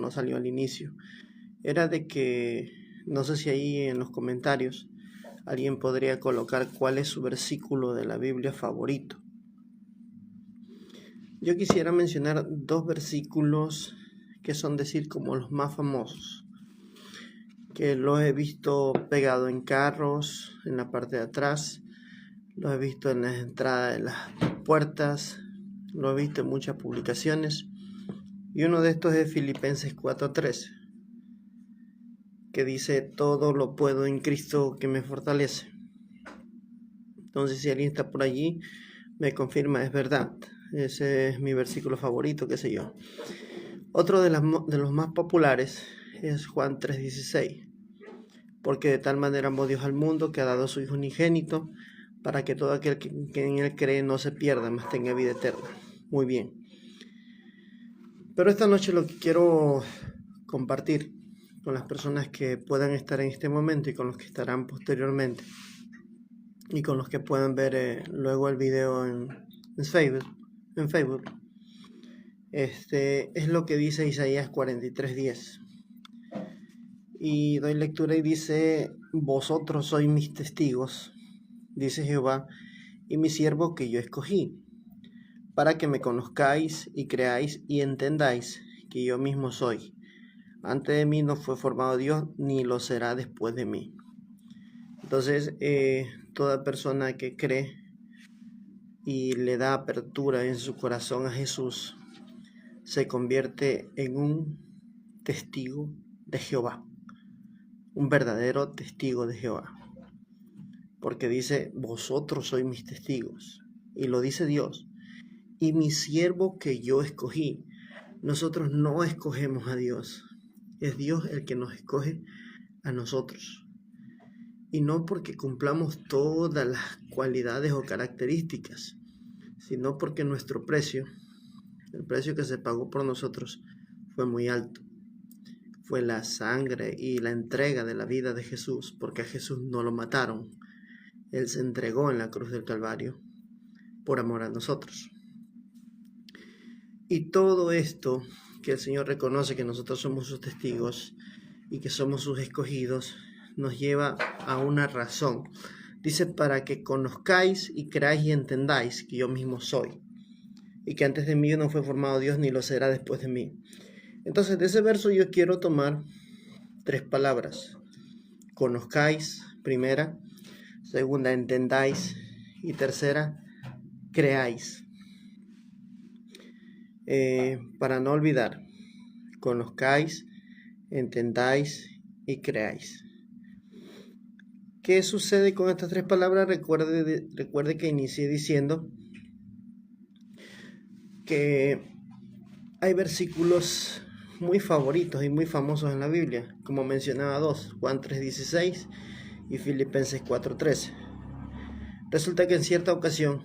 no salió al inicio. Era de que, no sé si ahí en los comentarios alguien podría colocar cuál es su versículo de la Biblia favorito. Yo quisiera mencionar dos versículos que son decir como los más famosos, que los he visto pegado en carros, en la parte de atrás, los he visto en las entradas de las puertas, lo he visto en muchas publicaciones, y uno de estos es Filipenses 4:13, que dice: todo lo puedo en Cristo que me fortalece. Entonces, si alguien está por allí, me confirma, es verdad, ese es mi versículo favorito, qué sé yo. Otro de los más populares es Juan 3:16, porque de tal manera amó Dios al mundo que ha dado a su Hijo unigénito, para que todo aquel que en él cree no se pierda, mas tenga vida eterna. Muy bien. Pero esta noche lo que quiero compartir con las personas que puedan estar en este momento y con los que estarán posteriormente y con los que puedan ver luego el video en Facebook, es lo que dice Isaías 43:10. Y doy lectura y dice: vosotros sois mis testigos, dice Jehová, y mi siervo que yo escogí, para que me conozcáis y creáis y entendáis que yo mismo soy. Antes de mí no fue formado Dios, ni lo será después de mí. Entonces, toda persona que cree y le da apertura en su corazón a Jesús, se convierte en un testigo de Jehová, un verdadero testigo de Jehová. Porque dice: vosotros sois mis testigos, y lo dice Dios, y mi siervo que yo escogí. Nosotros no escogemos a Dios, es Dios el que nos escoge a nosotros. Y no porque cumplamos todas las cualidades o características, sino porque nuestro precio, el precio que se pagó por nosotros, fue muy alto. Fue la sangre y la entrega de la vida de Jesús, porque a Jesús no lo mataron. Él se entregó en la cruz del Calvario por amor a nosotros. Y todo esto que el Señor reconoce que nosotros somos sus testigos y que somos sus escogidos, nos lleva a una razón. Dice: para que conozcáis y creáis y entendáis que yo mismo soy, y que antes de mí no fue formado Dios, ni lo será después de mí. Entonces, de ese verso yo quiero tomar tres palabras: conozcáis, primera; segunda, entendáis; y tercera, creáis. Para no olvidar: conozcáis, entendáis y creáis. ¿Qué sucede con estas tres palabras? Recuerde que inicié diciendo que hay versículos muy favoritos y muy famosos en la Biblia, como mencionaba dos: Juan 3:16 y Filipenses 4:13. Resulta que en cierta ocasión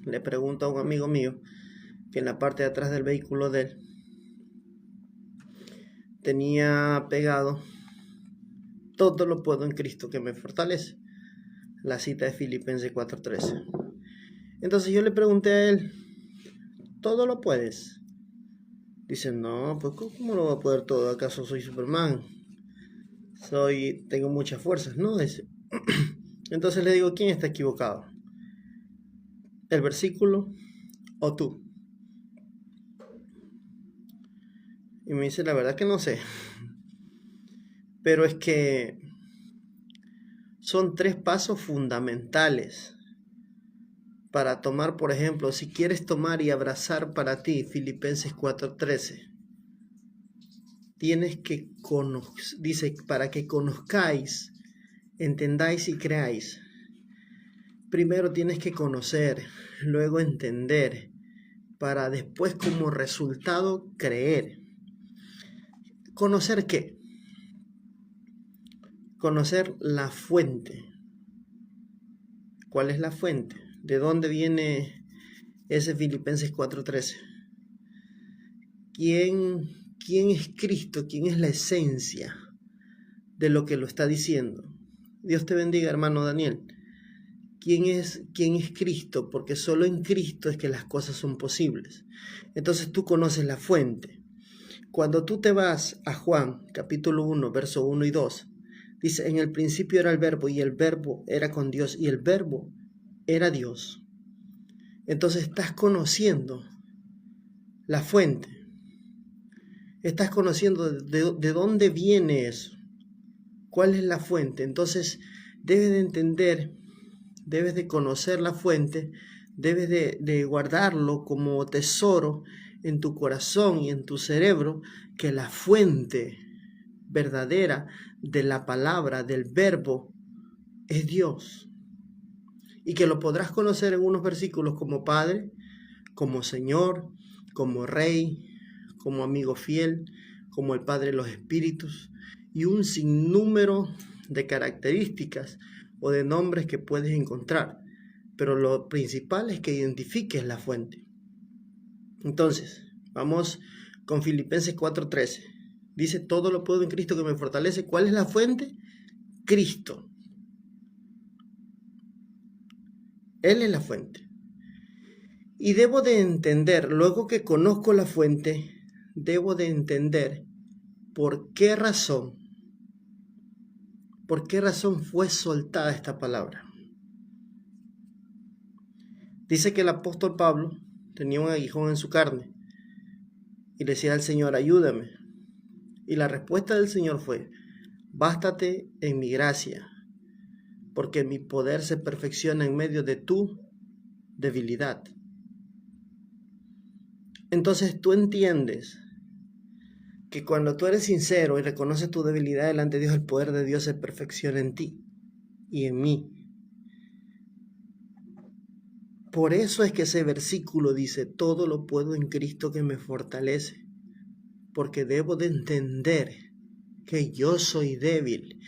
le pregunto a un amigo mío que en la parte de atrás del vehículo de él tenía pegado: todo lo puedo en Cristo que me fortalece, la cita de Filipenses 4:13. Entonces yo le pregunté a él: ¿todo lo puedes? Dice: no, pues ¿cómo lo voy a poder todo? ¿Acaso soy Superman? Tengo muchas fuerzas, ¿no? Dice. Entonces le digo: ¿quién está equivocado? ¿El versículo o tú? Y me dice: la verdad que no sé. Pero es que son tres pasos fundamentales para tomar. Por ejemplo, si quieres tomar y abrazar para ti Filipenses 4:13, tienes que dice: para que conozcáis, entendáis y creáis. Primero tienes que conocer, luego entender, para después como resultado creer. ¿Conocer qué? Conocer la fuente. ¿Cuál es la fuente? ¿De dónde viene ese Filipenses 4:13? ¿Quién es Cristo? ¿Quién es la esencia de lo que lo está diciendo? Dios te bendiga, hermano Daniel. ¿Quién es Cristo? Porque solo en Cristo es que las cosas son posibles. Entonces tú conoces la fuente. Cuando tú te vas a Juan, capítulo 1, verso 1 y 2, dice, en el principio era el verbo y el verbo era con Dios y el verbo era Dios. Entonces estás conociendo la fuente. Estás conociendo de dónde viene eso. ¿Cuál es la fuente? Entonces debes de entender, debes de conocer la fuente, debes de guardarlo como tesoro en tu corazón y en tu cerebro, que la fuente verdadera de la palabra, del verbo, es Dios. Y que lo podrás conocer en unos versículos como Padre, como Señor, como Rey, como amigo fiel, como el Padre de los Espíritus, y un sinnúmero de características o de nombres que puedes encontrar. Pero lo principal es que identifiques la fuente. Entonces, vamos con Filipenses 4:13. Dice, todo lo puedo en Cristo que me fortalece. ¿Cuál es la fuente? Cristo. Él es la fuente. Y debo de entender, luego que conozco la fuente, debo de entender por qué razón fue soltada esta palabra. Dice que el apóstol Pablo tenía un aguijón en su carne y le decía al Señor, ayúdame. Y la respuesta del Señor fue, bástate en mi gracia, porque mi poder se perfecciona en medio de tu debilidad. Entonces tú entiendes que cuando tú eres sincero y reconoces tu debilidad delante de Dios, el poder de Dios se perfecciona en ti y en mí. Por eso es que ese versículo dice, todo lo puedo en Cristo que me fortalece, porque debo de entender que yo soy débil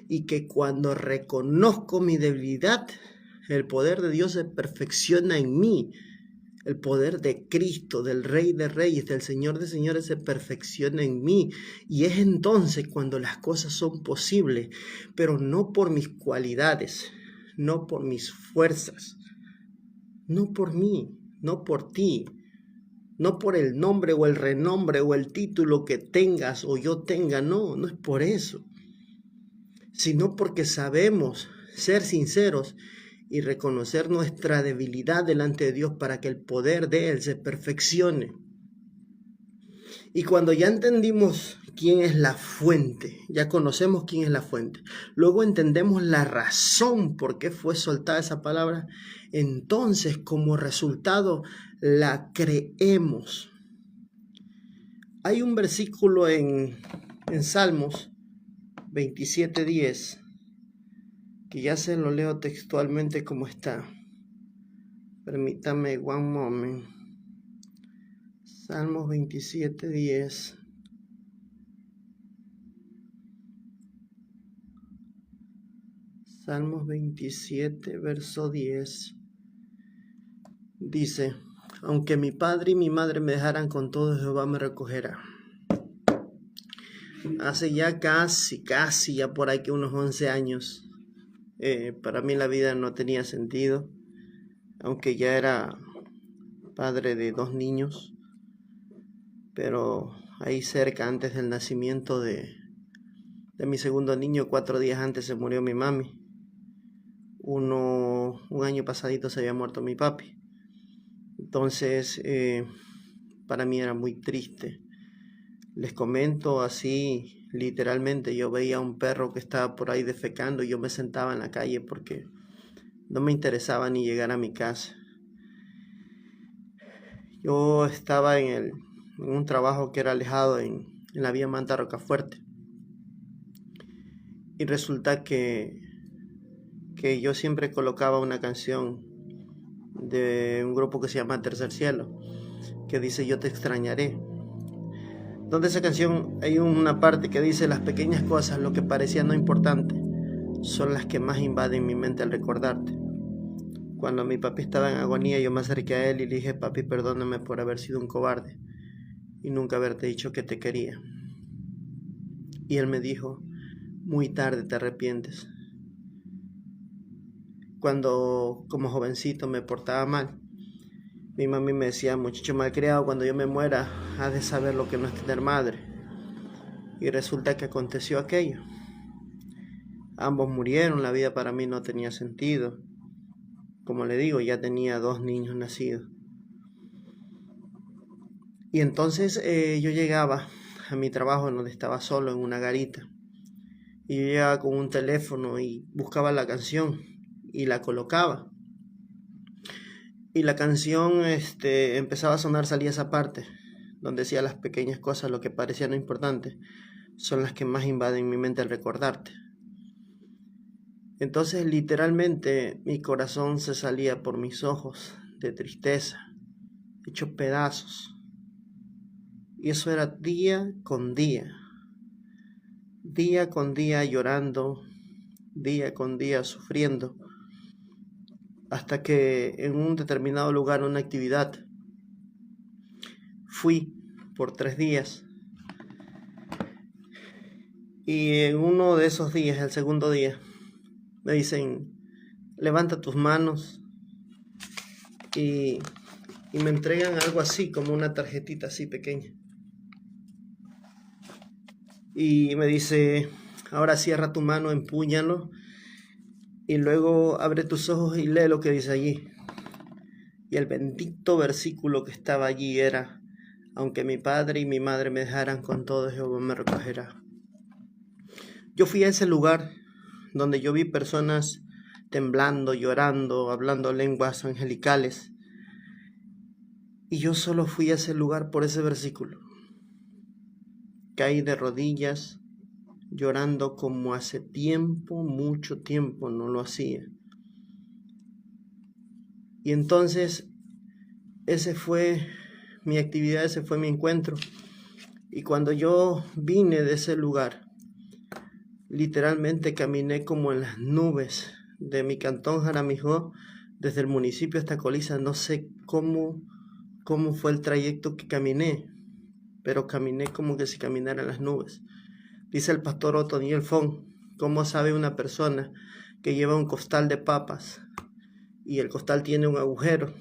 y que cuando reconozco mi debilidad, el poder de Dios se perfecciona en mí. El poder de Cristo, del Rey de Reyes, del Señor de Señores se perfecciona en mí. Y es entonces cuando las cosas son posibles, pero no por mis cualidades, no por mis fuerzas, no por mí, no por ti, no por el nombre o el renombre o el título que tengas o yo tenga, no es por eso, sino porque sabemos ser sinceros y reconocer nuestra debilidad delante de Dios para que el poder de Él se perfeccione. Y cuando ya entendimos quién es la fuente, ya conocemos quién es la fuente, luego entendemos la razón por qué fue soltada esa palabra, entonces como resultado la creemos. Hay un versículo en Salmos 27:10 que ya se lo leo textualmente como está. Permítame one moment. Salmos 27:10. Salmos 27, verso 10. Dice, aunque mi padre y mi madre me dejaran, con todo Jehová me recogerá. Hace ya casi ya por ahí que unos 11 años, para mí la vida no tenía sentido, aunque ya era padre de 2 niños, pero ahí cerca, antes del nacimiento de mi segundo niño, 4 días antes se murió mi mami. Un año pasadito se había muerto mi papi. Entonces, para mí era muy triste. Les comento así, literalmente, yo veía un perro que estaba por ahí defecando y yo me sentaba en la calle porque no me interesaba ni llegar a mi casa. Yo estaba en un trabajo que era alejado en la vía Manta Rocafuerte. Y resulta que yo siempre colocaba una canción de un grupo que se llama Tercer Cielo, que dice Yo te extrañaré. Donde esa canción hay una parte que dice las pequeñas cosas, lo que parecía no importante, son las que más invaden mi mente al recordarte. Cuando mi papi estaba en agonía, yo me acerqué a él y le dije, papi, perdóname por haber sido un cobarde y nunca haberte dicho que te quería. Y él me dijo, muy tarde te arrepientes. Cuando como jovencito me portaba mal, Mi mami me decía, muchacho malcriado, cuando yo me muera, has de saber lo que no es tener madre. Y resulta que aconteció aquello. Ambos murieron, la vida para mí no tenía sentido. Como le digo, ya tenía 2 niños nacidos. Y entonces yo llegaba a mi trabajo en donde estaba solo en una garita. Y yo llegaba con un teléfono y buscaba la canción y la colocaba. Y la canción empezaba a sonar, salía esa parte donde decía las pequeñas cosas, lo que parecía no importante, son las que más invaden mi mente al recordarte. Entonces literalmente mi corazón se salía por mis ojos de tristeza, hecho pedazos. Y eso era día con día llorando, día con día sufriendo, hasta que en un determinado lugar, una actividad, fui por 3 días. Y en uno de esos días, el segundo día, me dicen, levanta tus manos y me entregan algo así, como una tarjetita así pequeña. Y me dice, ahora cierra tu mano, empúñalo y luego abre tus ojos y lee lo que dice allí. Y el bendito versículo que estaba allí era, aunque mi padre y mi madre me dejaran, con todo Jehová me recogerá. Yo fui a ese lugar donde yo vi personas temblando, llorando, hablando lenguas angelicales. Y yo solo fui a ese lugar por ese versículo. Caí de rodillas, llorando como hace tiempo, mucho tiempo no lo hacía. Y entonces, ese fue mi actividad, ese fue mi encuentro. Y cuando yo vine de ese lugar, literalmente caminé como en las nubes de mi cantón Jaramijó, desde el municipio hasta Coliza. No sé cómo fue el trayecto que caminé, pero caminé como que si caminara en las nubes. Dice el pastor Otoniel Fon, ¿cómo sabe una persona que lleva un costal de papas y el costal tiene un agujero?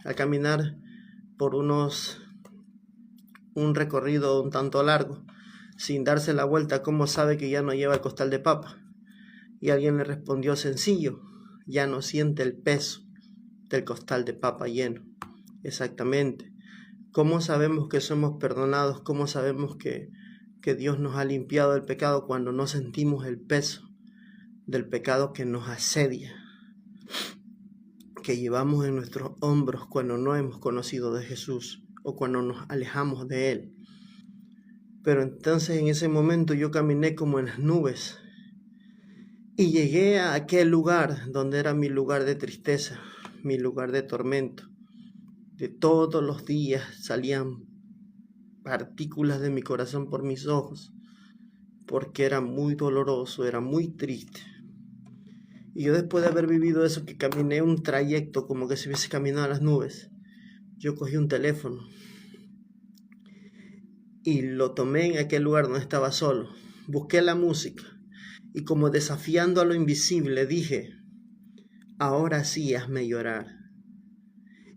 Al caminar por un recorrido un tanto largo, sin darse la vuelta, ¿cómo sabe que ya no lleva el costal de papa? Y alguien le respondió, sencillo, ya no siente el peso del costal de papa lleno. Exactamente. ¿Cómo sabemos que somos perdonados? ¿Cómo sabemos que Dios nos ha limpiado del pecado cuando no sentimos el peso del pecado que nos asedia, que llevamos en nuestros hombros cuando no hemos conocido de Jesús o cuando nos alejamos de Él? Pero entonces en ese momento yo caminé como en las nubes y llegué a aquel lugar donde era mi lugar de tristeza, mi lugar de tormento. De todos los días salían partículas de mi corazón por mis ojos, porque era muy doloroso, era muy triste. Y yo, después de haber vivido eso, que caminé un trayecto como que si hubiese caminado a las nubes, yo cogí un teléfono y lo tomé en aquel lugar donde estaba solo. Busqué la música y, como desafiando a lo invisible, dije, ahora sí hazme llorar.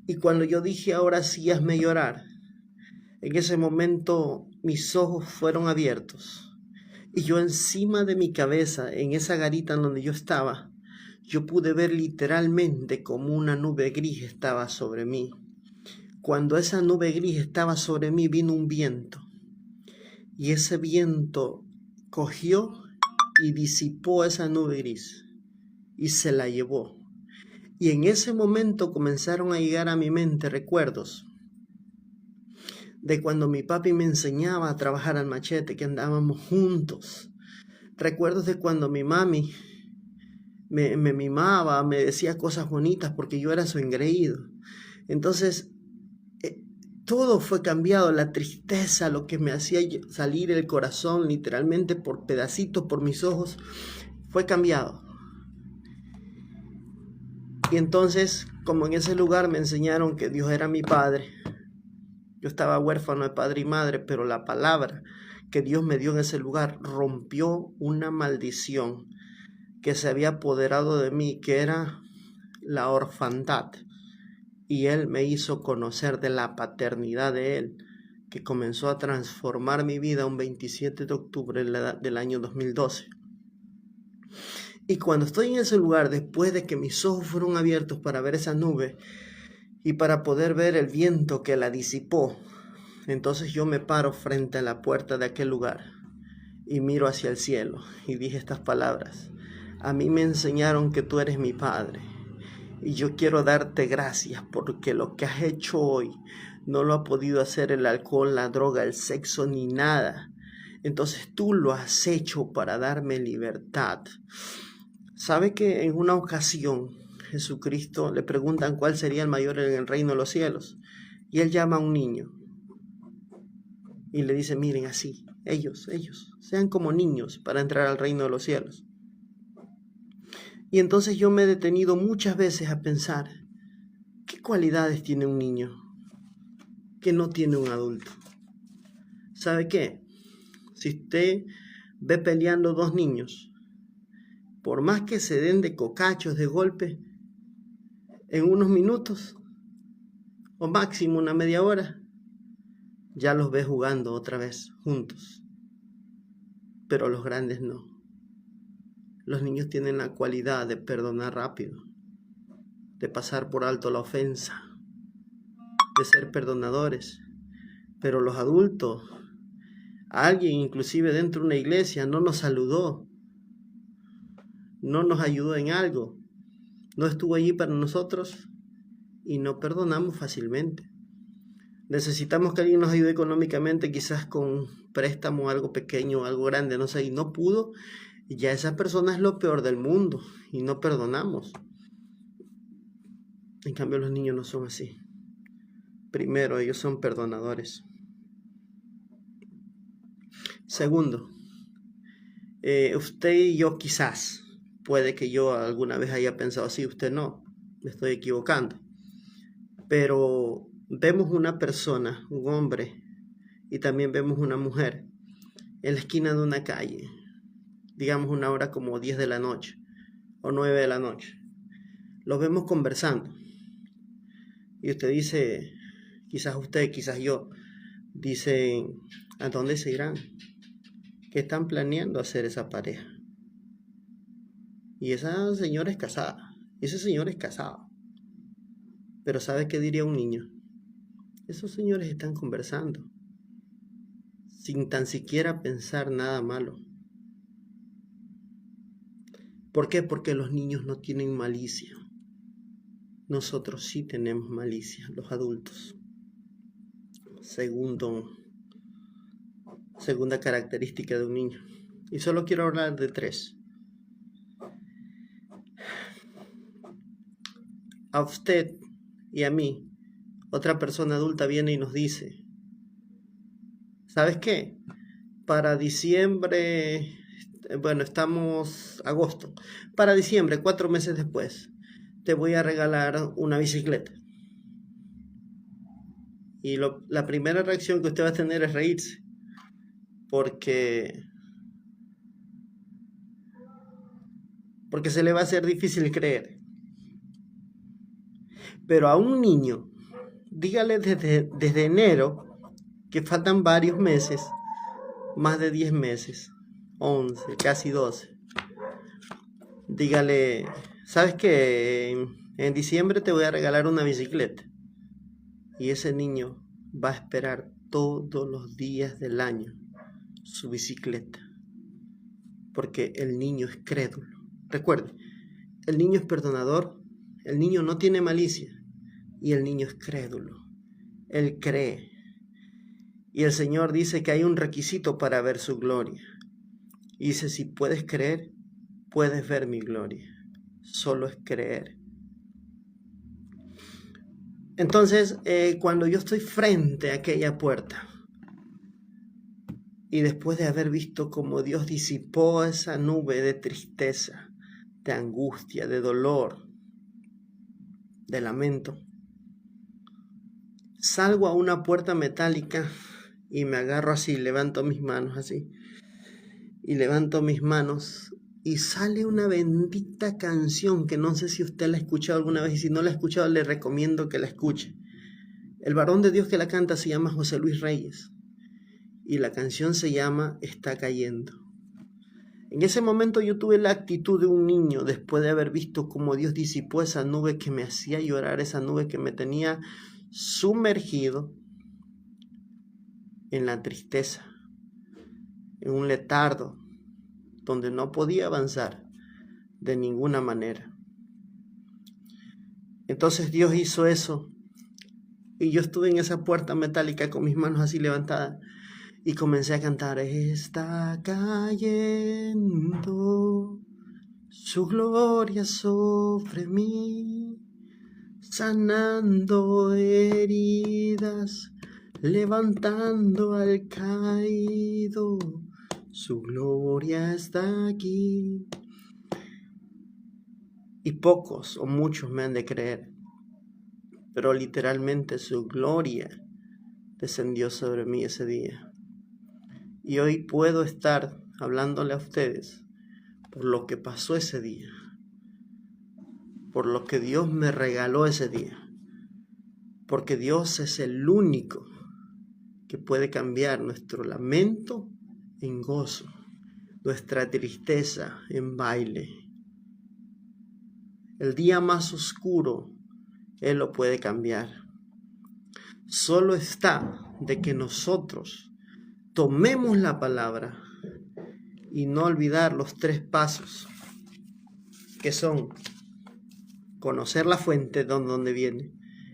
Y cuando yo dije, ahora sí hazme llorar, en ese momento mis ojos fueron abiertos. Y yo, encima de mi cabeza, en esa garita en donde yo estaba, yo pude ver literalmente como una nube gris estaba sobre mí. Cuando esa nube gris estaba sobre mí, vino un viento. Y ese viento cogió y disipó esa nube gris y se la llevó. Y en ese momento comenzaron a llegar a mi mente recuerdos de cuando mi papi me enseñaba a trabajar al machete, que andábamos juntos. Recuerdos de cuando mi mami me mimaba, me decía cosas bonitas porque yo era su engreído. Entonces, todo fue cambiado, la tristeza, lo que me hacía salir el corazón literalmente por pedacitos por mis ojos, fue cambiado. Y entonces, como en ese lugar me enseñaron que Dios era mi padre, yo estaba huérfano de padre y madre, pero la palabra que Dios me dio en ese lugar rompió una maldición que se había apoderado de mí, que era la orfandad. y Él me hizo conocer de la paternidad de Él, que comenzó a transformar mi vida un 27 de octubre del año 2012. Y cuando estoy en ese lugar, después de que mis ojos fueron abiertos para ver esa nube y para poder ver el viento que la disipó, entonces yo me paro frente a la puerta de aquel lugar y miro hacia el cielo y dije estas palabras: a mí me enseñaron que tú eres mi Padre, y yo quiero darte gracias porque lo que has hecho hoy no lo ha podido hacer el alcohol, la droga, el sexo ni nada. Entonces tú lo has hecho para darme libertad. ¿Sabe que en una ocasión Jesucristo le preguntan cuál sería el mayor en el reino de los cielos? Y él llama a un niño y le dice: miren, así, ellos, sean como niños para entrar al reino de los cielos. Y entonces yo me he detenido muchas veces a pensar, ¿qué cualidades tiene un niño que no tiene un adulto? ¿Sabe qué? Si usted ve peleando dos niños, por más que se den de cocachos, de golpe, en unos minutos, o máximo una media hora, ya los ve jugando otra vez juntos. Pero los grandes no. Los niños tienen la cualidad de perdonar rápido, de pasar por alto la ofensa, de ser perdonadores. Pero los adultos, alguien inclusive dentro de una iglesia no nos saludó, no nos ayudó en algo, no estuvo allí para nosotros y no perdonamos fácilmente. Necesitamos que alguien nos ayude económicamente, quizás con préstamo, algo pequeño, algo grande, no sé, y no pudo. Y ya esa persona es lo peor del mundo y no perdonamos. En cambio, los niños no son así. Primero, ellos son perdonadores. Segundo, usted y yo quizás, puede que yo alguna vez haya pensado así, usted no, me estoy equivocando. Pero vemos una persona, un hombre, y también vemos una mujer en la esquina de una calle, digamos una hora como 10 de la noche o 9 de la noche. Los vemos conversando y usted dice, quizás usted, quizás yo, dicen: ¿a dónde se irán? ¿Qué están planeando hacer esa pareja? Y esa señora es casada, ese señor es casado. Pero ¿sabe qué diría un niño? Esos señores están conversando sin tan siquiera pensar nada malo. ¿Por qué? Porque los niños no tienen malicia. Nosotros sí tenemos malicia, los adultos. Segunda característica de un niño. Y solo quiero hablar de 3. A usted y a mí, otra persona adulta viene y nos dice: ¿sabes qué? Para diciembre, bueno, estamos agosto. Para diciembre, 4 meses después, te voy a regalar una bicicleta. Y la primera reacción que usted va a tener es reírse, porque se le va a hacer difícil creer. Pero a un niño, dígale desde enero, que faltan varios meses, más de 10 meses, 11, casi 12. Dígale: ¿sabes qué? En diciembre te voy a regalar una bicicleta. Y ese niño va a esperar todos los días del año su bicicleta, porque el niño es crédulo. Recuerde, el niño es perdonador, el niño no tiene malicia y el niño es crédulo. Él cree. Y el Señor dice que hay un requisito para ver su gloria. Y dice: si puedes creer, puedes ver mi gloria. Solo es creer. Entonces, cuando yo estoy frente a aquella puerta, y después de haber visto cómo Dios disipó esa nube de tristeza, de angustia, de dolor, de lamento, salgo a una puerta metálica y me agarro así, levanto mis manos así, y levanto mis manos y sale una bendita canción que no sé si usted la ha escuchado alguna vez, y si no la ha escuchado le recomiendo que la escuche. El varón de Dios que la canta se llama José Luis Reyes y la canción se llama Está cayendo. En ese momento yo tuve la actitud de un niño después de haber visto cómo Dios disipó esa nube que me hacía llorar, esa nube que me tenía sumergido en la tristeza, en un letargo donde no podía avanzar de ninguna manera. Entonces Dios hizo eso y yo estuve en esa puerta metálica con mis manos así levantadas y comencé a cantar: está cayendo su gloria sobre mí, sanando heridas, levantando al caído, su gloria está aquí. Y pocos o muchos me han de creer, pero literalmente su gloria descendió sobre mí ese día. Y hoy puedo estar hablándole a ustedes por lo que pasó ese día, por lo que Dios me regaló ese día, porque Dios es el único que puede cambiar nuestro lamento en gozo, nuestra tristeza en baile. El día más oscuro, Él lo puede cambiar. Solo está de que nosotros tomemos la palabra y no olvidar los 3 pasos, que son conocer la fuente de donde viene,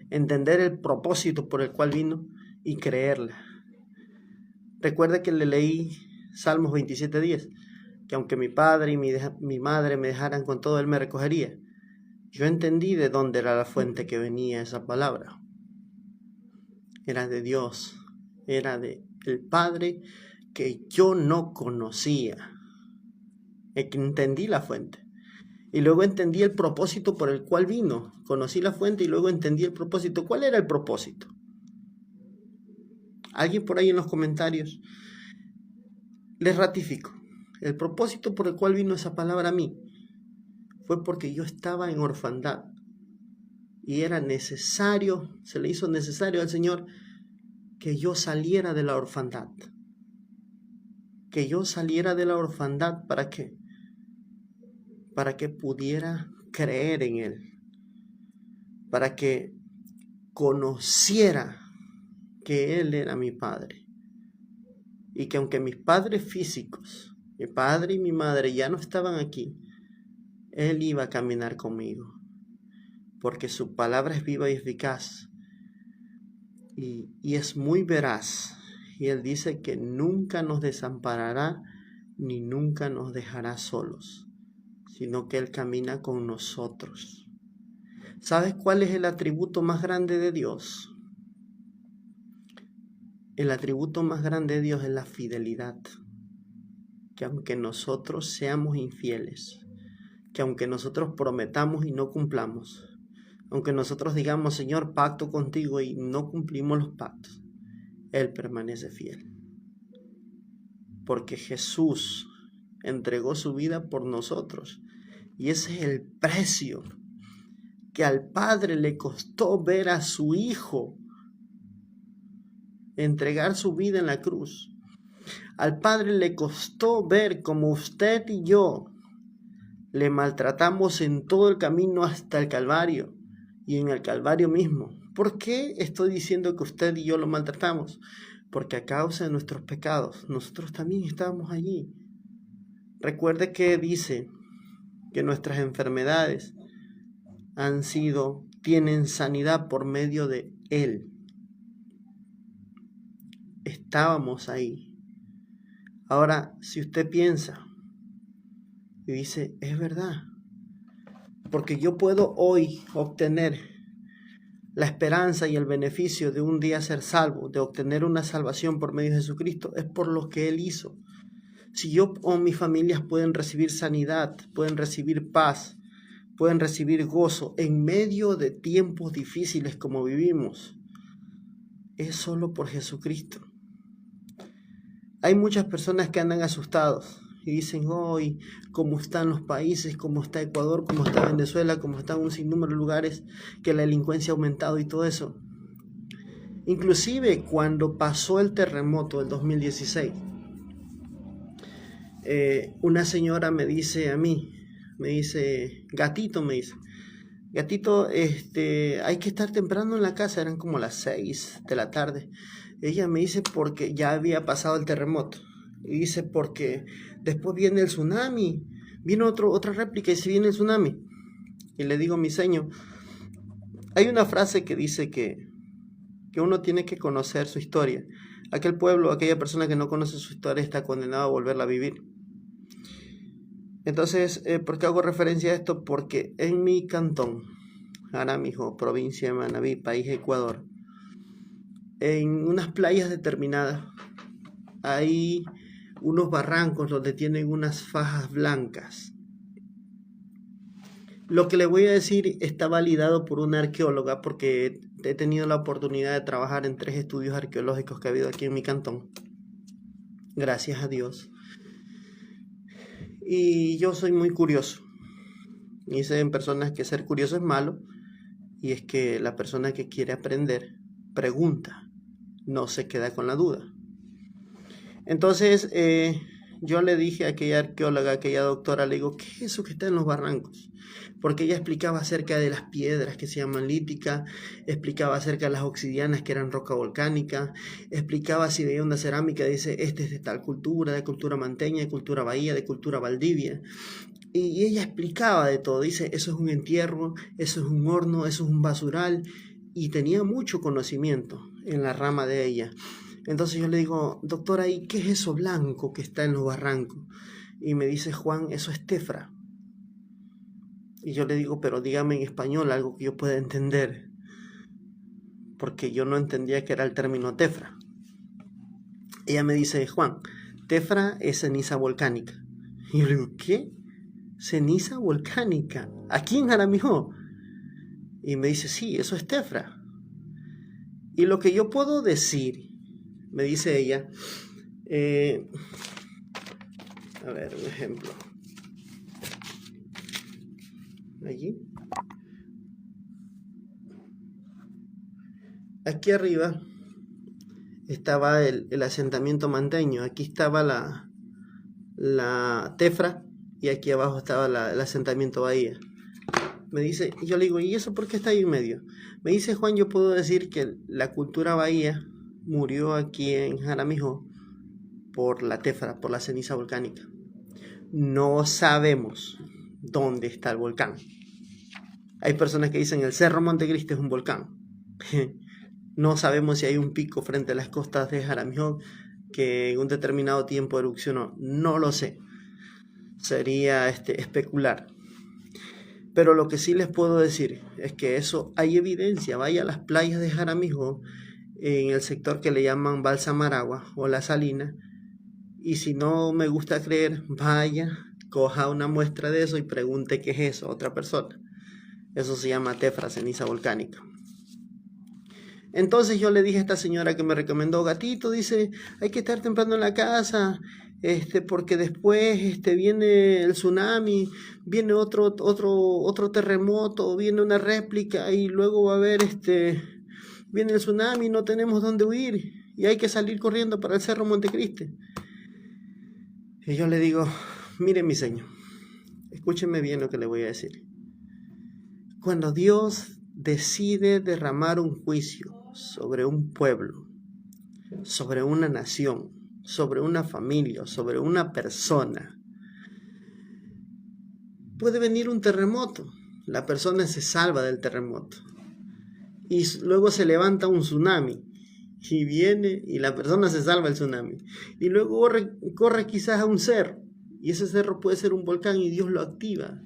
entender el propósito por el cual vino y creerla. Recuerda que le leí Salmos 27:10, que aunque mi padre y mi madre me dejaran con todo, Él me recogería. Yo entendí de dónde era la fuente que venía esa palabra. Era de Dios, era de el Padre que yo no conocía. Entendí la fuente. Y luego entendí el propósito por el cual vino. Conocí la fuente y luego entendí el propósito. ¿Cuál era el propósito? Alguien por ahí en los comentarios. Les ratifico. El propósito por el cual vino esa palabra a mí fue porque yo estaba en orfandad. Y era necesario, se le hizo necesario al Señor que yo saliera de la orfandad. Que yo saliera de la orfandad, ¿para qué? Para que pudiera creer en Él. Para que conociera que Él era mi Padre. Y que aunque mis padres físicos, mi padre y mi madre ya no estaban aquí, Él iba a caminar conmigo. Porque su palabra es viva y eficaz. Y es muy veraz. Y Él dice que nunca nos desamparará ni nunca nos dejará solos, sino que Él camina con nosotros. ¿Sabes cuál es el atributo más grande de Dios? El atributo más grande de Dios es la fidelidad. Que aunque nosotros seamos infieles, que aunque nosotros prometamos y no cumplamos, aunque nosotros digamos, Señor, pacto contigo y no cumplimos los pactos, Él permanece fiel. Porque Jesús entregó su vida por nosotros. Y ese es el precio que al Padre le costó ver a su Hijo entregar su vida en la cruz. Al Padre le costó ver cómo usted y yo le maltratamos en todo el camino hasta el Calvario y en el Calvario mismo. ¿Por qué estoy diciendo que usted y yo lo maltratamos? Porque a causa de nuestros pecados, nosotros también estábamos allí. Recuerde que dice que nuestras enfermedades tienen sanidad por medio de Él. Estábamos ahí. Ahora, si usted piensa y dice, es verdad, porque yo puedo hoy obtener la esperanza y el beneficio de un día ser salvo, de obtener una salvación por medio de Jesucristo, es por lo que Él hizo. Si yo o mis familias pueden recibir sanidad, pueden recibir paz, pueden recibir gozo en medio de tiempos difíciles como vivimos, es solo por Jesucristo. Hay muchas personas que andan asustados y dicen hoy cómo están los países, cómo está Ecuador, cómo está Venezuela, cómo están un sinnúmero de lugares, que la delincuencia ha aumentado y todo eso. Inclusive cuando pasó el terremoto del 2016, una señora me dice a mí, me dice, gatito, gatito, hay que estar temprano en la casa, eran como las 6 de la tarde. Ella me dice porque ya había pasado el terremoto. Y dice porque después viene el tsunami, viene otra réplica y se viene el tsunami. Y le digo, mi señor, hay una frase que dice que uno tiene que conocer su historia. Aquel pueblo, aquella persona que no conoce su historia está condenado a volverla a vivir. Entonces, ¿por qué hago referencia a esto? Porque en mi cantón, Aramijo, provincia de Manabí, país Ecuador, en unas playas determinadas hay unos barrancos donde tienen unas fajas blancas. Lo que le voy a decir está validado por una arqueóloga porque he tenido la oportunidad de trabajar en 3 estudios arqueológicos que ha habido aquí en mi cantón. Gracias a Dios. Y yo soy muy curioso. Dicen personas que ser curioso es malo, y es que la persona que quiere aprender pregunta, no se queda con la duda. Entonces yo le dije a aquella arqueóloga, a aquella doctora, le digo, ¿qué es eso que está en los barrancos? Porque ella explicaba acerca de las piedras que se llaman lítica, explicaba acerca de las obsidianas que eran roca volcánica, explicaba si veía una cerámica, dice, este es de tal cultura, de cultura manteña, de cultura bahía, de cultura Valdivia. Y ella explicaba de todo, dice, eso es un entierro, eso es un horno, eso es un basural, y tenía mucho conocimiento en la rama de ella. Entonces yo le digo, doctora, ¿y qué es eso blanco que está en los barrancos? Y me dice, Juan, eso es tefra. Y yo le digo, pero dígame en español algo que yo pueda entender, porque yo no entendía que era el término tefra. Ella me dice, Juan, tefra es ceniza volcánica. Y yo le digo, ¿qué? ¿Ceniza volcánica? ¿Aquí en Aramijo? Y me dice, sí, eso es tefra. Y lo que yo puedo decir, me dice ella, a ver, un ejemplo. Allí. Aquí arriba estaba el asentamiento manteño. Aquí estaba la tefra y aquí abajo estaba el asentamiento bahía. Me dice, yo le digo, ¿y eso por qué está ahí en medio? Me dice, Juan, yo puedo decir que la cultura bahía murió aquí en Jaramillo por la tefra, por la ceniza volcánica. No sabemos dónde está el volcán. Hay personas que dicen el Cerro Montecristi es un volcán. No sabemos si hay un pico frente a las costas de Jaramillo que en un determinado tiempo erupcionó. No lo sé. Sería especular. Pero lo que sí les puedo decir es que eso hay evidencia. Vaya a las playas de Jaramillo, en el sector que le llaman Balsa Maragua o La Salina, y si no me gusta creer, vaya, coja una muestra de eso y pregunte qué es eso a otra persona. Eso se llama tefra, ceniza volcánica. Entonces yo le dije a esta señora que me recomendó, gatito, dice, hay que estar temprano en la casa, porque después viene el tsunami, viene otro terremoto, viene una réplica y luego va a haber viene el tsunami, no tenemos dónde huir y hay que salir corriendo para el Cerro Montecristi. Y yo le digo, mire mi señor, escúcheme bien lo que le voy a decir. Cuando Dios decide derramar un juicio sobre un pueblo, sobre una nación, sobre una familia, sobre una persona, puede venir un terremoto, la persona se salva del terremoto y luego se levanta un tsunami y viene y la persona se salva del tsunami y luego corre quizás a un cerro y ese cerro puede ser un volcán y Dios lo activa,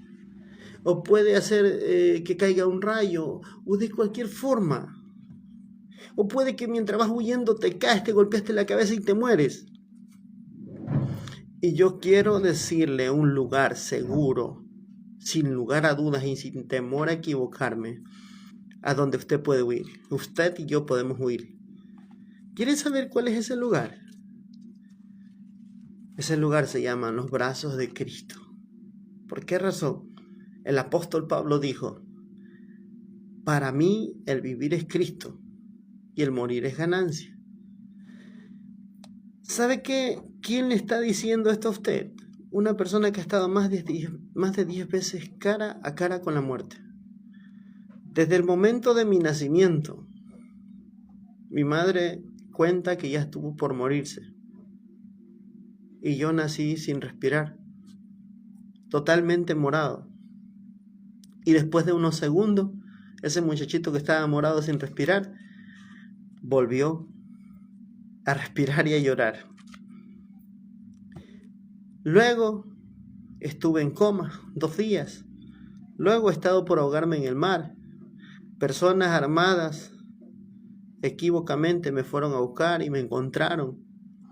o puede hacer que caiga un rayo, o de cualquier forma. O puede que mientras vas huyendo te caes, te golpeaste la cabeza y te mueres. Y yo quiero decirle un lugar seguro, sin lugar a dudas y sin temor a equivocarme, a donde usted puede huir. Usted y yo podemos huir. ¿Quiere saber cuál es ese lugar? Ese lugar se llama los brazos de Cristo. ¿Por qué razón? El apóstol Pablo dijo: para mí el vivir es Cristo y el morir es ganancia. ¿Sabe qué? ¿Quién le está diciendo esto a usted? Una persona que ha estado más de 10 veces cara a cara con la muerte. Desde el momento de mi nacimiento, mi madre cuenta que ya estuvo por morirse. Y yo nací sin respirar, totalmente morado. Y después de unos segundos, ese muchachito que estaba morado sin respirar, volvió a respirar y a llorar. Luego estuve en coma 2 días. Luego he estado por ahogarme en el mar. Personas armadas equívocamente me fueron a buscar y me encontraron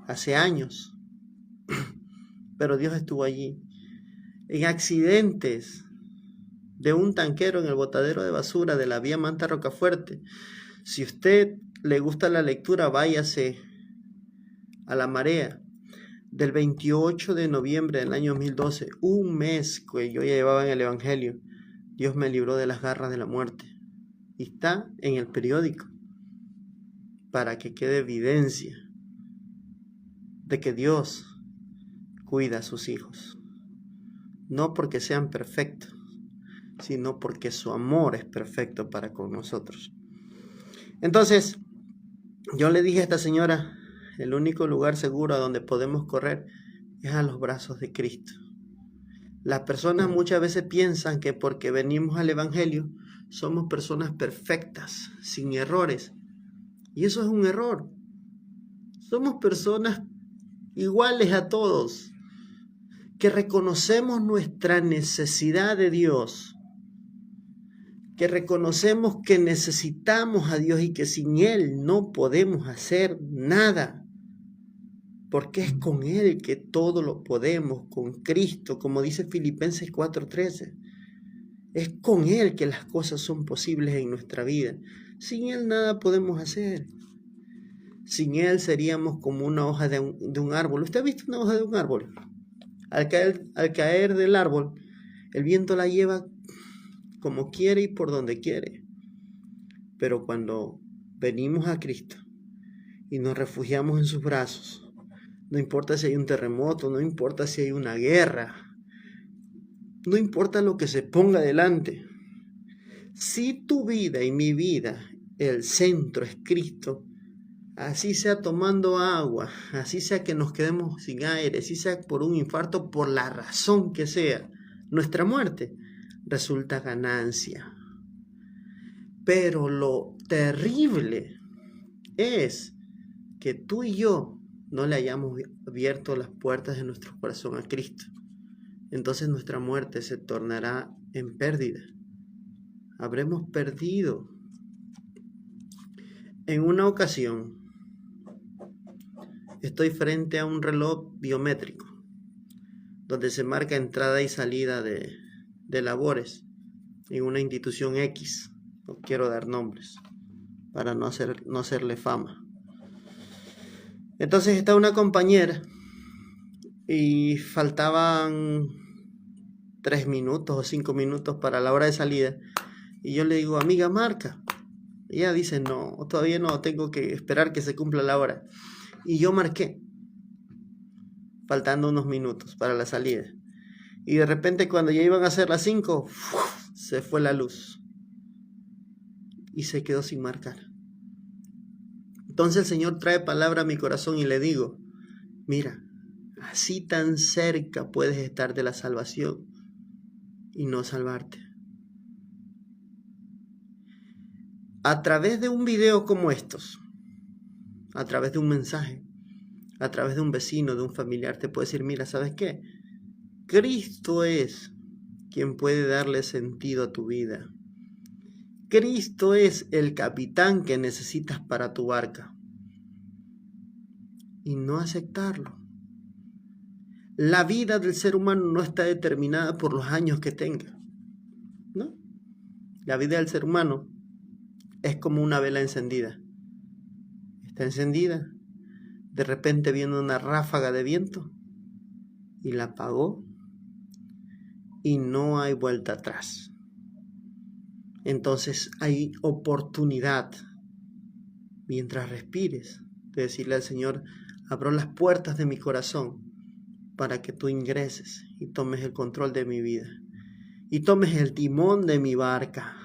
hace años. Pero Dios estuvo allí. En accidentes de un tanquero en el botadero de basura de la vía Manta Rocafuerte. Si usted le gusta la lectura, váyase a La Marea. Del 28 de noviembre del año 2012, un mes que yo ya llevaba en el Evangelio, Dios me libró de las garras de la muerte. Y está en el periódico para que quede evidencia de que Dios cuida a sus hijos. No porque sean perfectos, sino porque su amor es perfecto para con nosotros. Entonces, yo le dije a esta señora, el único lugar seguro a donde podemos correr es a los brazos de Cristo. Las personas muchas veces piensan que porque venimos al Evangelio somos personas perfectas, sin errores. Y eso es un error. Somos personas iguales a todos, que reconocemos nuestra necesidad de Dios, que reconocemos que necesitamos a Dios y que sin Él no podemos hacer nada. Porque es con Él que todo lo podemos, con Cristo, como dice Filipenses 4:13. Es con Él que las cosas son posibles en nuestra vida. Sin Él nada podemos hacer. Sin Él seríamos como una hoja de un árbol. ¿Usted ha visto una hoja de un árbol? Al caer del árbol, el viento la lleva como quiere y por donde quiere. Pero cuando venimos a Cristo y nos refugiamos en sus brazos, no importa si hay un terremoto, no importa si hay una guerra, no importa lo que se ponga delante. Si tu vida y mi vida, el centro es Cristo, así sea tomando agua, así sea que nos quedemos sin aire, así sea por un infarto, por la razón que sea, nuestra muerte resulta ganancia. Pero lo terrible es que tú y yo no le hayamos abierto las puertas de nuestro corazón a Cristo. Entonces nuestra muerte se tornará en pérdida. Habremos perdido. En una ocasión, estoy frente a un reloj biométrico, donde se marca entrada y salida de labores en una institución X. No quiero dar nombres para no hacerle fama. Entonces está una compañera y faltaban 3 minutos o 5 minutos para la hora de salida. Y yo le digo, amiga, marca. Y ella dice, no, todavía no, tengo que esperar que se cumpla la hora. Y yo marqué, faltando unos minutos para la salida. Y de repente cuando ya iban a ser las 5, se fue la luz. Y se quedó sin marcar. Entonces el Señor trae palabra a mi corazón y le digo, mira, así tan cerca puedes estar de la salvación y no salvarte. A través de un video como estos, a través de un mensaje, a través de un vecino, de un familiar, te puede decir, mira, ¿sabes qué? Cristo es quien puede darle sentido a tu vida. Cristo es el capitán que necesitas para tu barca. Y no aceptarlo. La vida del ser humano no está determinada por los años que tenga, ¿no? La vida del ser humano es como una vela encendida. Está encendida. De repente viene una ráfaga de viento y la pagó y no hay vuelta atrás. Entonces hay oportunidad mientras respires de decirle al Señor: abro las puertas de mi corazón para que tú ingreses y tomes el control de mi vida y tomes el timón de mi barca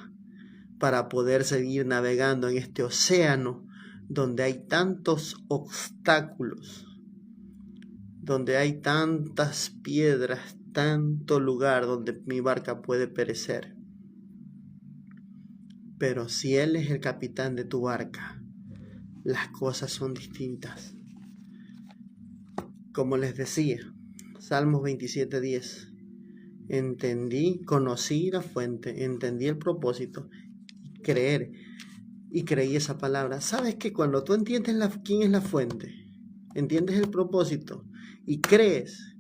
para poder seguir navegando en este océano donde hay tantos obstáculos, donde hay tantas piedras, tanto lugar donde mi barca puede perecer. Pero si Él es el capitán de tu barca, las cosas son distintas. Como les decía, Salmos 27:10. Conocí la fuente, entendí el propósito, creer, y creí esa palabra. ¿Sabes que cuando tú entiendes quién es la fuente, entiendes el propósito y crees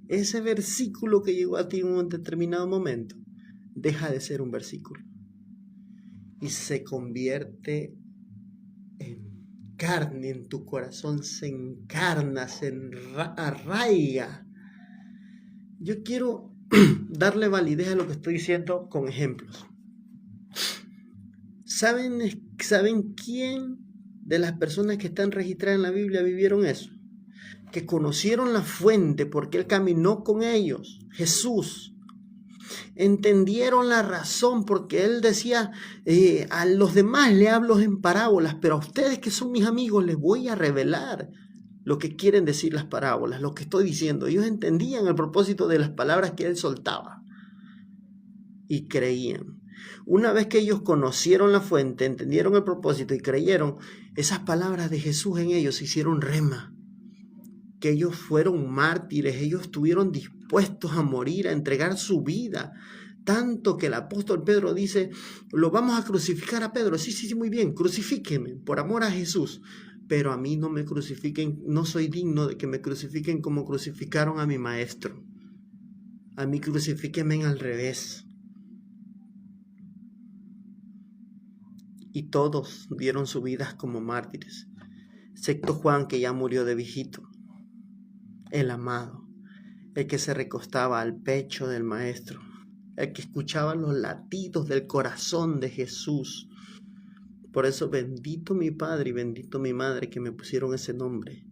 ese versículo que llegó a ti en un determinado momento, deja de ser un versículo y se convierte en carne en tu corazón, se encarna, se arraiga? Yo quiero darle validez a lo que estoy diciendo con ejemplos. ¿Saben quién de las personas que están registradas en la Biblia vivieron eso? Que conocieron la fuente porque Él caminó con ellos, Jesús. Entendieron la razón porque Él decía: a los demás le hablo en parábolas, pero a ustedes que son mis amigos les voy a revelar lo que quieren decir las parábolas, lo que estoy diciendo. Ellos entendían el propósito de las palabras que Él soltaba y creían. Una vez que ellos conocieron la fuente, entendieron el propósito y creyeron, esas palabras de Jesús en ellos se hicieron rema. Que ellos fueron mártires, ellos estuvieron dispuestos a morir, a entregar su vida. Tanto que el apóstol Pedro dice: lo vamos a crucificar a Pedro. Sí, muy bien, crucifíquenme por amor a Jesús. Pero a mí no me crucifiquen, no soy digno de que me crucifiquen como crucificaron a mi maestro. A mí crucifíquenme al revés. Y todos dieron sus vidas como mártires, excepto Juan, que ya murió de viejito. El amado, el que se recostaba al pecho del maestro, el que escuchaba los latidos del corazón de Jesús. Por eso bendito mi padre y bendito mi madre que me pusieron ese nombre,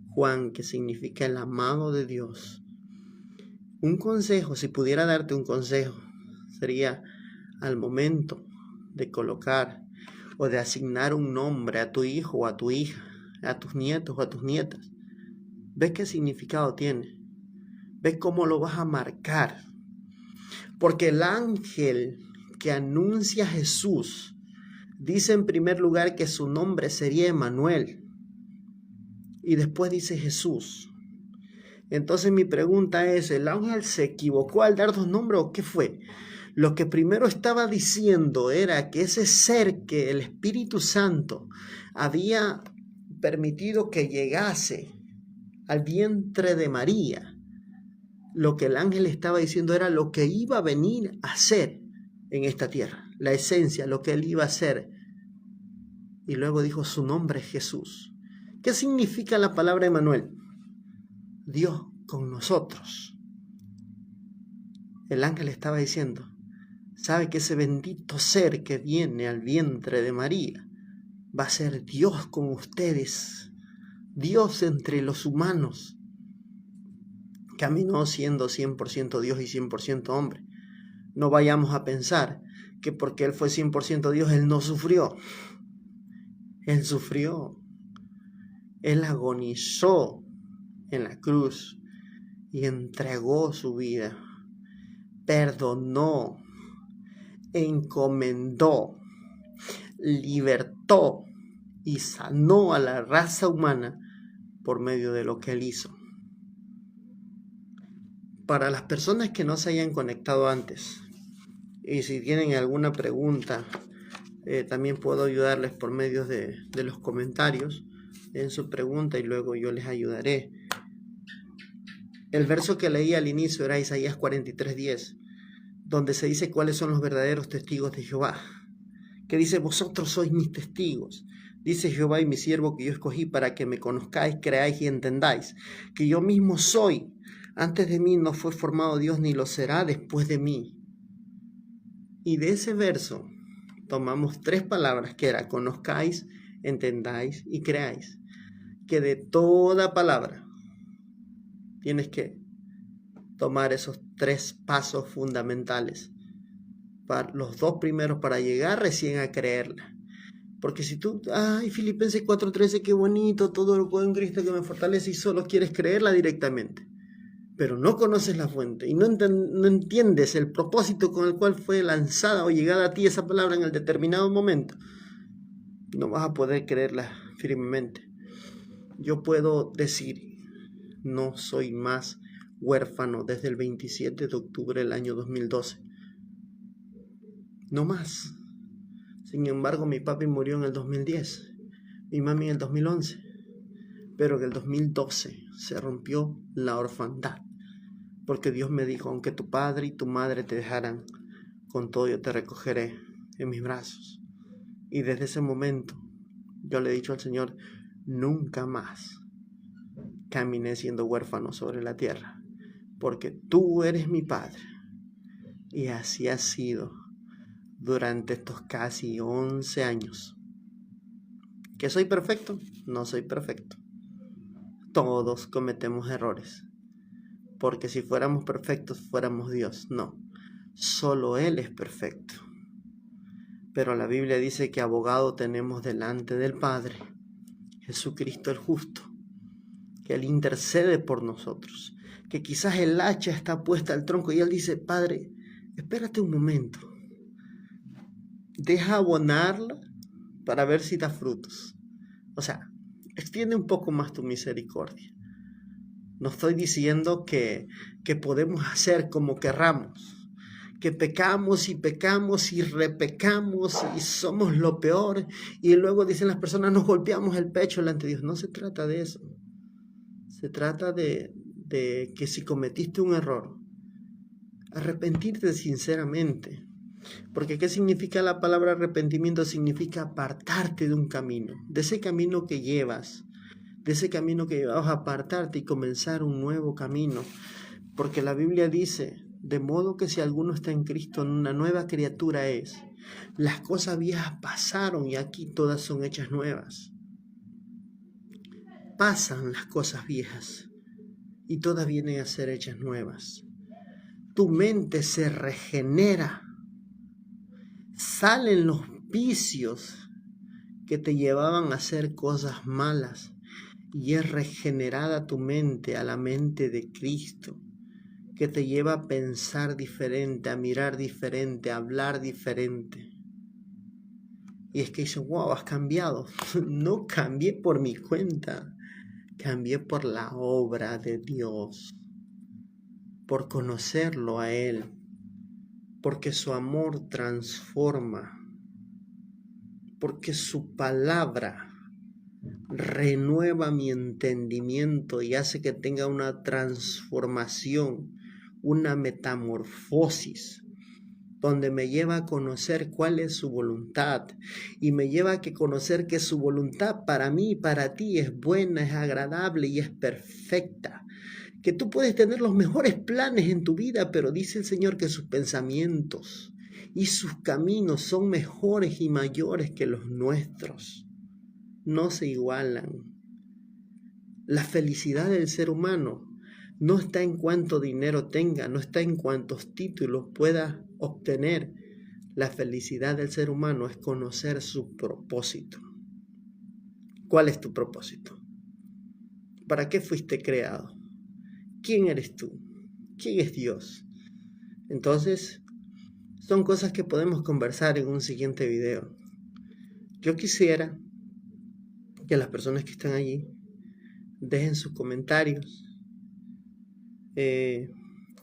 Juan, que significa el amado de Dios. Un consejo, si pudiera darte un consejo, sería: al momento de colocar o de asignar un nombre a tu hijo o a tu hija, a tus nietos o a tus nietas, ¿ves qué significado tiene? ¿Ves cómo lo vas a marcar? Porque el ángel que anuncia a Jesús dice en primer lugar que su nombre sería Emmanuel. Y después dice Jesús. Entonces mi pregunta es: ¿el ángel se equivocó al dar dos nombres o qué fue? Lo que primero estaba diciendo era que ese ser que el Espíritu Santo había permitido que llegase al vientre de María, lo que el ángel estaba diciendo era lo que iba a venir a hacer en esta tierra, la esencia, lo que él iba a hacer. Y luego dijo: su nombre es Jesús. ¿Qué significa la palabra Emmanuel? Dios con nosotros. El ángel estaba diciendo: sabe que ese bendito ser que viene al vientre de María va a ser Dios con ustedes, Dios entre los humanos. Caminó siendo 100% Dios y 100% hombre. No vayamos a pensar que porque Él fue 100% Dios, Él no sufrió. Él sufrió. Él agonizó en la cruz y entregó su vida. Perdonó, encomendó, libertó y sanó a la raza humana por medio de lo que Él hizo. Para las personas que no se hayan conectado antes, y si tienen alguna pregunta, también puedo ayudarles por medio de los comentarios en su pregunta y luego yo les ayudaré. El verso que leí al inicio era Isaías 43:10, donde se dice cuáles son los verdaderos testigos de Jehová, que dice: vosotros sois mis testigos, dice Jehová, y mi siervo que yo escogí para que me conozcáis, creáis y entendáis, que yo mismo soy. Antes de mí no fue formado Dios ni lo será después de mí. Y de ese verso tomamos 3 palabras que era conozcáis, entendáis y creáis. Que de toda palabra tienes que tomar esos 3 pasos fundamentales. Los 2 primeros para llegar recién a creerla. Porque si tú, Filipenses 4:13, qué bonito, todo lo puedo en Cristo que me fortalece, y solo quieres creerla directamente, pero no conoces la fuente y no entiendes el propósito con el cual fue lanzada o llegada a ti esa palabra en el determinado momento, no vas a poder creerla firmemente. Yo puedo decir, no soy más huérfano desde el 27 de octubre del año 2012. No más. Sin embargo, mi papi murió en el 2010, mi mami en el 2011, pero en el 2012 se rompió la orfandad, porque Dios me dijo, aunque tu padre y tu madre te dejaran, con todo yo te recogeré en mis brazos. Y desde ese momento yo le he dicho al Señor, nunca más caminé siendo huérfano sobre la tierra, porque tú eres mi Padre. Y así ha sido durante estos casi 11 años. ¿Que soy perfecto? No soy perfecto. Todos cometemos errores, porque si fuéramos perfectos fuéramos Dios. No, solo Él es perfecto. Pero la Biblia dice que abogado tenemos delante del Padre, Jesucristo el justo, que Él intercede por nosotros, que quizás el hacha está puesta al tronco y Él dice, Padre, espérate un momento, deja abonarla para ver si da frutos. O sea, extiende un poco más tu misericordia. No estoy diciendo que podemos hacer como querramos, que pecamos y repecamos y somos lo peor, y luego dicen las personas, nos golpeamos el pecho delante de Dios. No se trata de eso. Se trata de que si cometiste un error, arrepentirte sinceramente. Porque ¿qué significa la palabra arrepentimiento? Significa apartarte de un camino, de ese camino que llevas, apartarte y comenzar un nuevo camino. Porque la Biblia dice, de modo que si alguno está en Cristo, una nueva criatura es. Las cosas viejas pasaron y aquí todas son hechas nuevas. Pasan las cosas viejas y todas vienen a ser hechas nuevas. Tu mente se regenera. Salen los vicios que te llevaban a hacer cosas malas y es regenerada tu mente a la mente de Cristo, que te lleva a pensar diferente, a mirar diferente, a hablar diferente. Y es que dices, wow, has cambiado. No cambié por mi cuenta, cambié por la obra de Dios, por conocerlo a Él, porque su amor transforma, porque su palabra renueva mi entendimiento y hace que tenga una transformación, una metamorfosis, donde me lleva a conocer cuál es su voluntad y me lleva a conocer que su voluntad para mí y para ti es buena, es agradable y es perfecta. Que tú puedes tener los mejores planes en tu vida, pero dice el Señor que sus pensamientos y sus caminos son mejores y mayores que los nuestros. No se igualan. La felicidad del ser humano no está en cuánto dinero tenga, no está en cuántos títulos pueda obtener. La felicidad del ser humano es conocer su propósito. ¿Cuál es tu propósito? ¿Para qué fuiste creado? ¿Quién eres tú? ¿Quién es Dios? Entonces, son cosas que podemos conversar en un siguiente video. Yo quisiera que las personas que están allí dejen sus comentarios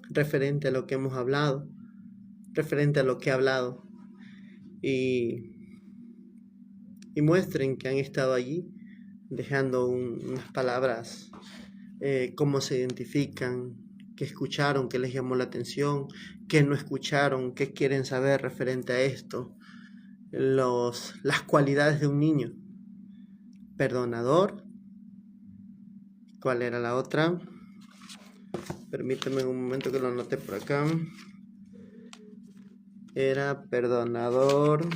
referente a lo que hemos hablado, referente a lo que he hablado, y muestren que han estado allí, dejando unas palabras, cómo se identifican, qué escucharon, qué les llamó la atención, qué no escucharon, qué quieren saber referente a esto, las cualidades de un niño, perdonador. ¿Cuál era la otra? Permíteme un momento que lo anote por acá. Era perdonador.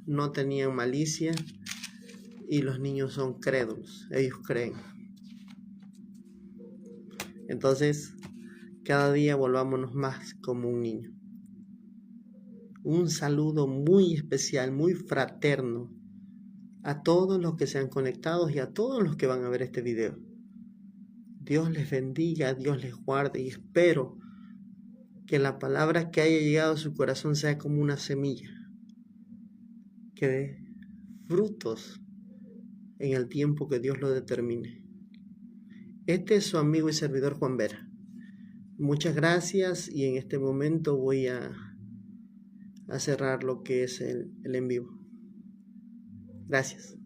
No tenían malicia. Y los niños son crédulos. Ellos creen. Entonces, cada día volvámonos más como un niño. Un saludo muy especial, muy fraterno a todos los que se han conectado y a todos los que van a ver este video. Dios les bendiga, Dios les guarde y espero que la palabra que haya llegado a su corazón sea como una semilla que dé frutos en el tiempo que Dios lo determine. Este es su amigo y servidor Juan Vera. Muchas gracias y en este momento voy a cerrar lo que es el en vivo. Gracias.